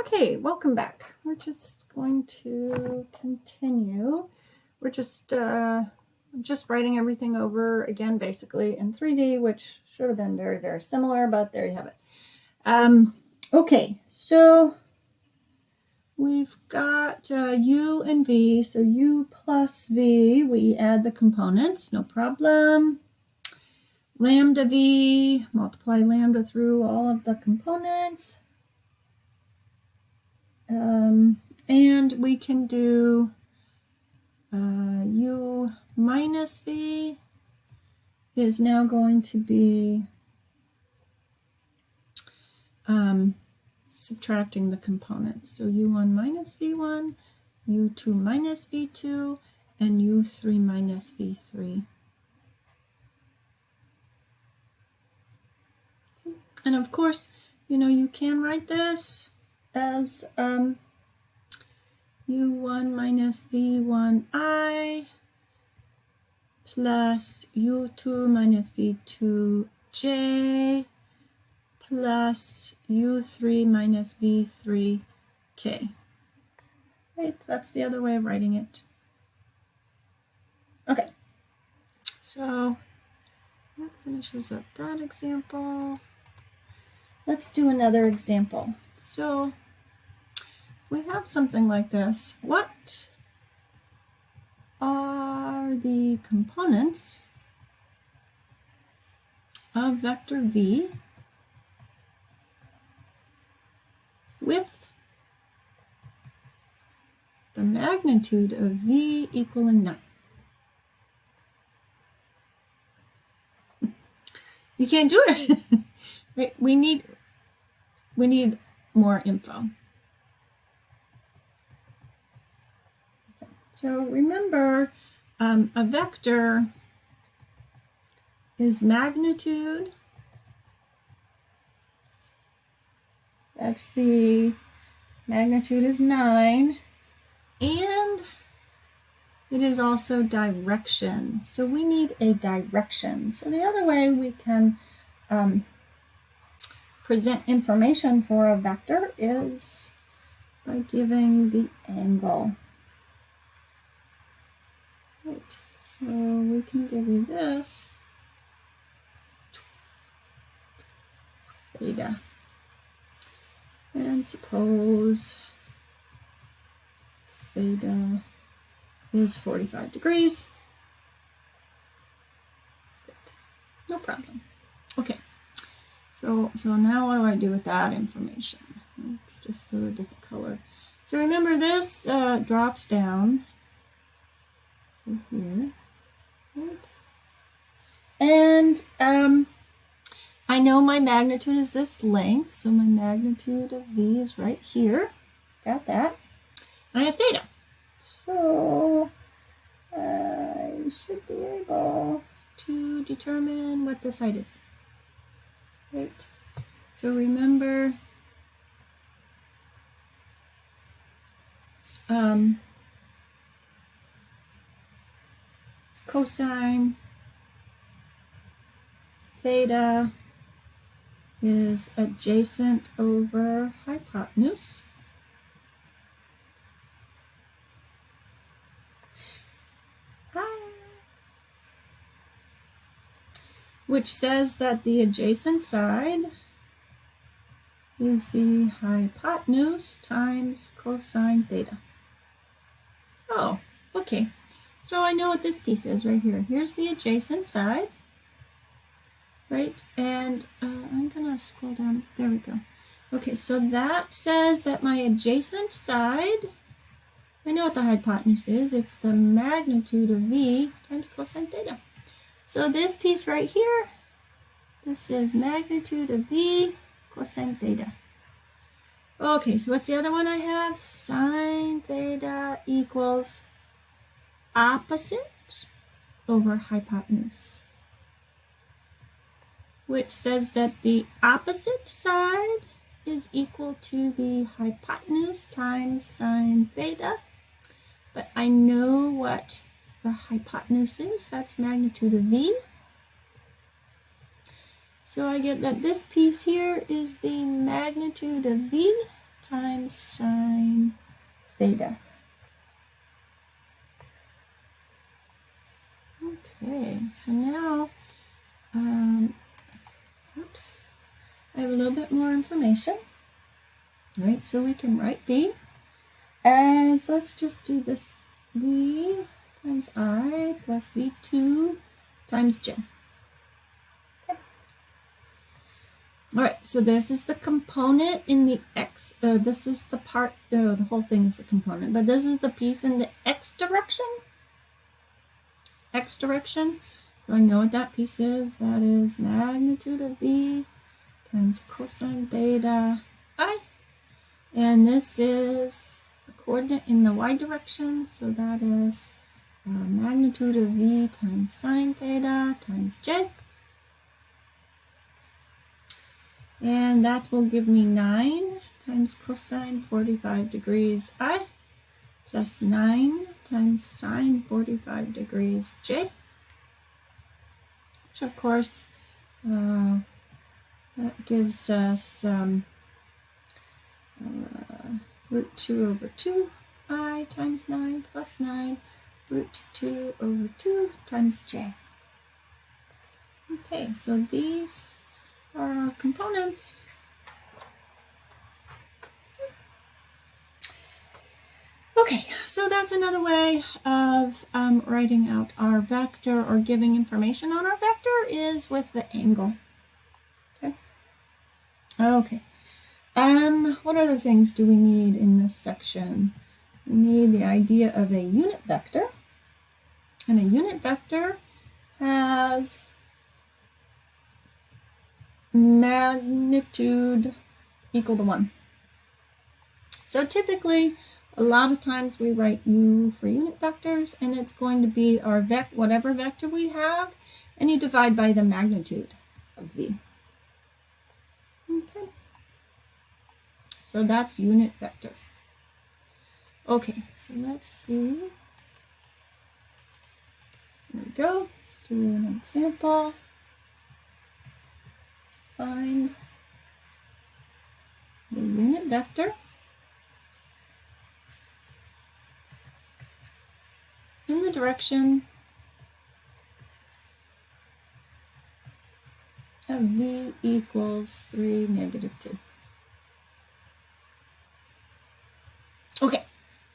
Okay, welcome back. We're just going to continue. We're just I'm just writing everything over again, basically in 3D, which should have been very, very similar, but there you have it. Okay, so we've got U and V. So U plus V, we add the components, no problem. Lambda V, multiply lambda through all of the components. And we can do U minus V is now going to be subtracting the components. So U1 minus V1, U2 minus V2, and U3 minus V3. And of course, you can write this as U1 minus V1I plus U2 minus V2J plus U3 minus V3K. Right, that's the other way of writing it. Okay, so that finishes up that example. Let's do another example. So we have something like this. What are the components of vector V with the magnitude of V equaling 9? You can't do it. Right? We need more info. Okay. So remember, a vector is magnitude. That's the magnitude is 9, and it is also direction. So we need a direction. So the other way we can present information for a vector is by giving the angle. Right, so we can give you this, theta, and suppose theta is 45 degrees. Good. No problem. Okay, so now what do I do with that information? Let's just go to a different color. So remember, this drops down here, right? And I know my magnitude is this length, so my magnitude of V is right here. Got that. I have theta. So I should be able to determine what this height is. Right? So remember, cosine theta is adjacent over hypotenuse. Which says that the adjacent side is the hypotenuse times cosine theta. Oh, okay. So I know what this piece is right here. Here's the adjacent side, right? And I'm going to scroll down. There we go. Okay, so that says that my adjacent side, I know what the hypotenuse is. It's the magnitude of V times cosine theta. So this piece right here, this is magnitude of V cosine theta. Okay, so what's the other one I have? Sine theta equals opposite over hypotenuse, which says that the opposite side is equal to the hypotenuse times sine theta. But I know what the hypotenuse is. That's magnitude of V. So I get that this piece here is the magnitude of V times sine theta. Okay, so now, oops, I have a little bit more information. All right, so we can write v as, let's just do this, v times I plus v2 times j. Okay. All right, so this is the component in the x, this is the part, the whole thing is the component, but this is the piece in the x direction. X direction. So I know what that piece is. That is magnitude of v times cosine theta I. And this is the coordinate in the y direction. So that is magnitude of v times sine theta times j. And that will give me 9 times cosine 45 degrees I plus 9 times sine 45 degrees j. Which of course, that gives us root 2 over 2 I times 9 plus 9 root 2 over 2 times j. Okay, so these are our components. Okay, so that's another way of writing out our vector or giving information on our vector is with the angle. Okay. Okay. What other things do we need in this section? We need the idea of a unit vector. And a unit vector has magnitude equal to 1. So typically, a lot of times we write u for unit vectors, and it's going to be our whatever vector we have, and you divide by the magnitude of v. Okay. So that's unit vector. Okay, so let's see. There we go. Let's do an example. Find the unit vector in the direction of v equals 3, negative 2. Okay,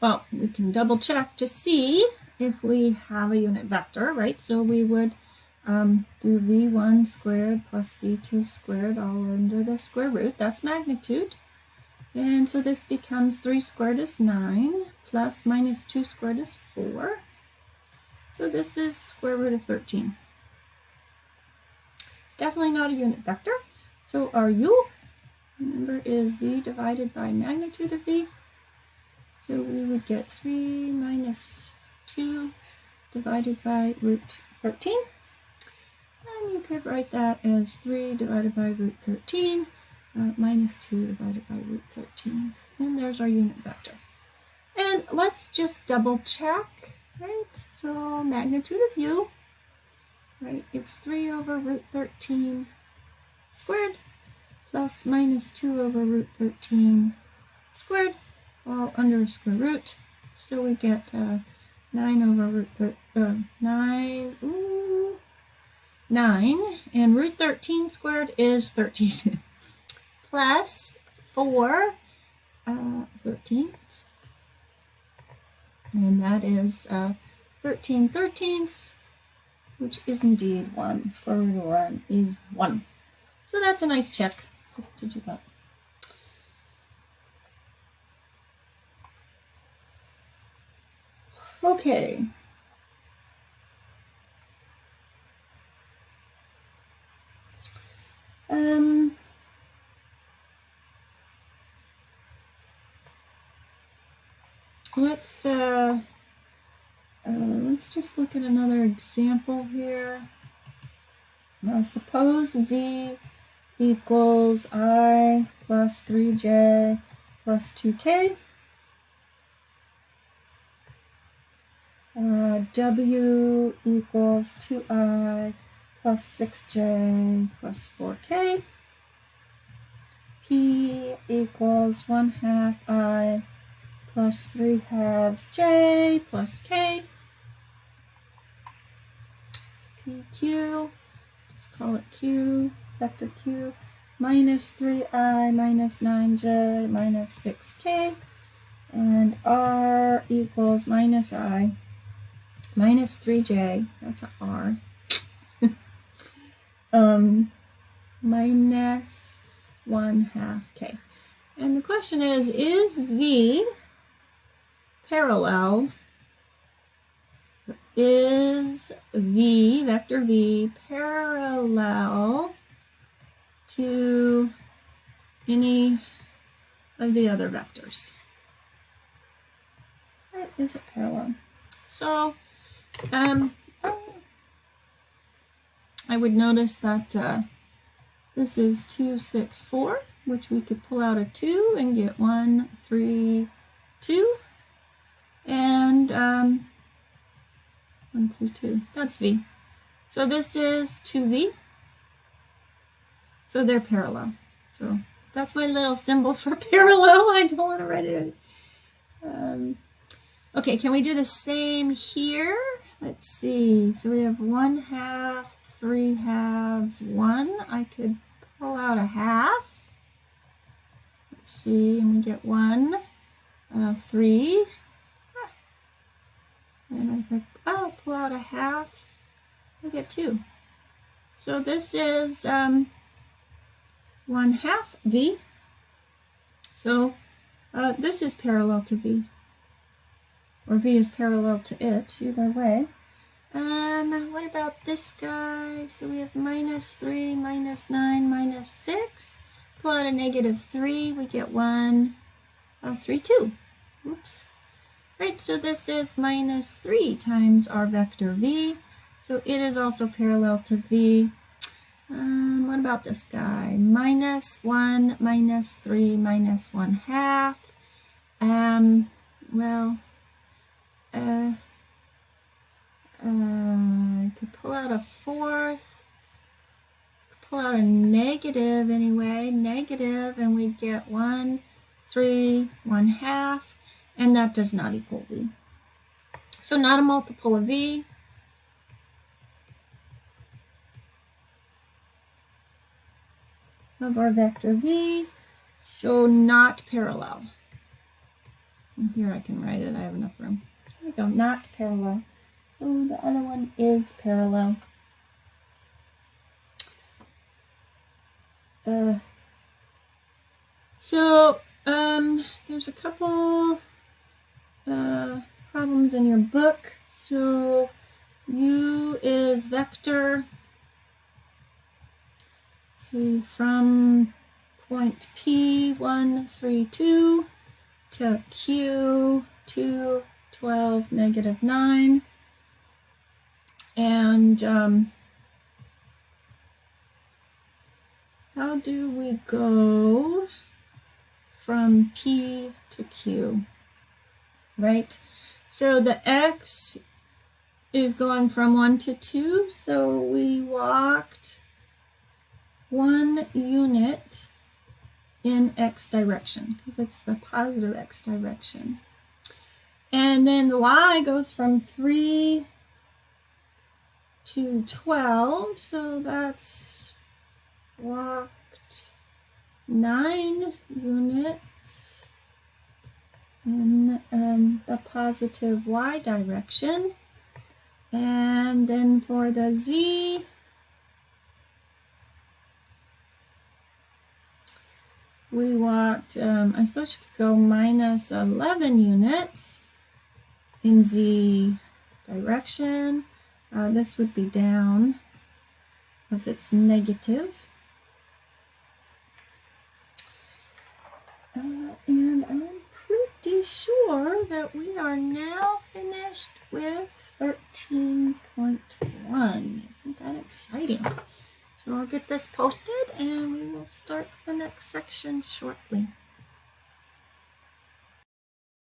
well, we can double check to see if we have a unit vector, right? So we would do v1 squared plus v2 squared all under the square root. That's magnitude. And so this becomes 3 squared is 9, plus minus 2 squared is 4. So this is square root of 13. Definitely not a unit vector. So our u, remember, is v divided by magnitude of v. So we would get 3 minus 2 divided by root 13. And you could write that as 3 divided by root 13 minus 2 divided by root 13. And there's our unit vector. And let's just double check, right? So magnitude of u, right, it's 3 over root 13 squared plus minus 2 over root 13 squared, all under square root. So we get 9 over root 9, and root 13 squared is 13 plus 4 13ths, and that is 13 13ths, which is indeed 1. Square root of 1 is 1. So that's a nice check, just to do that. Okay. Let's just look at another example here. Suppose v equals I plus 3j plus 2k. W equals 2I plus 6j plus 4k. P equals 1/2 I plus 3/2 J plus K. PQ, just call it Q, vector Q, minus 3I minus 9J minus 6K. And R equals minus I minus 3J, that's an R, minus 1/2 K. And the question is V parallel, is V, vector V, parallel to any of the other vectors? Right, is it parallel? So, I would notice that this is 2, 6, 4, which we could pull out a 2 and get 1, 3, 2, and 1, 3, 2. That's V. So this is 2V. So they're parallel. So that's my little symbol for parallel. I don't want to write it. Okay, can we do the same here? Let's see. So we have 1/2, 3/2, 1. I could pull out a 1/2. Let's see, and we get 1, 3. And if I pull out a 1/2, I get 2. So this is 1/2 V. So this is parallel to V. Or V is parallel to it, either way. What about this guy? So we have minus 3, minus 9, minus 6. Pull out a negative 3, we get 1, 3, 2. Oops. Right, so this is minus 3 times our vector V. So it is also parallel to V. What about this guy? Minus 1, minus 3, minus 1/2. Well, I could pull out a 4th, pull out a negative anyway, negative, and we get 1, 3, 1/2, and that does not equal V. So not a multiple of V. Of our vector V, so not parallel. And here I can write it, I have enough room. There we go, not parallel. So the other one is parallel. There's a couple problems in your book. So U is vector, see, from point P 1, 3, 2 to Q 2, 12, negative 9. And how do we go from P to Q, right? So the X is going from 1 to 2, so we walked 1 unit in X direction, because it's the positive X direction. And then the Y goes from 3 to 12, so that's walked 9 units in the positive Y direction. And then for the Z, we walked, I suppose you could go minus 11 units in Z direction. This would be down because it's negative. And I'm pretty sure that we are now finished with 13.1. Isn't that exciting? So I'll get this posted and we will start the next section shortly.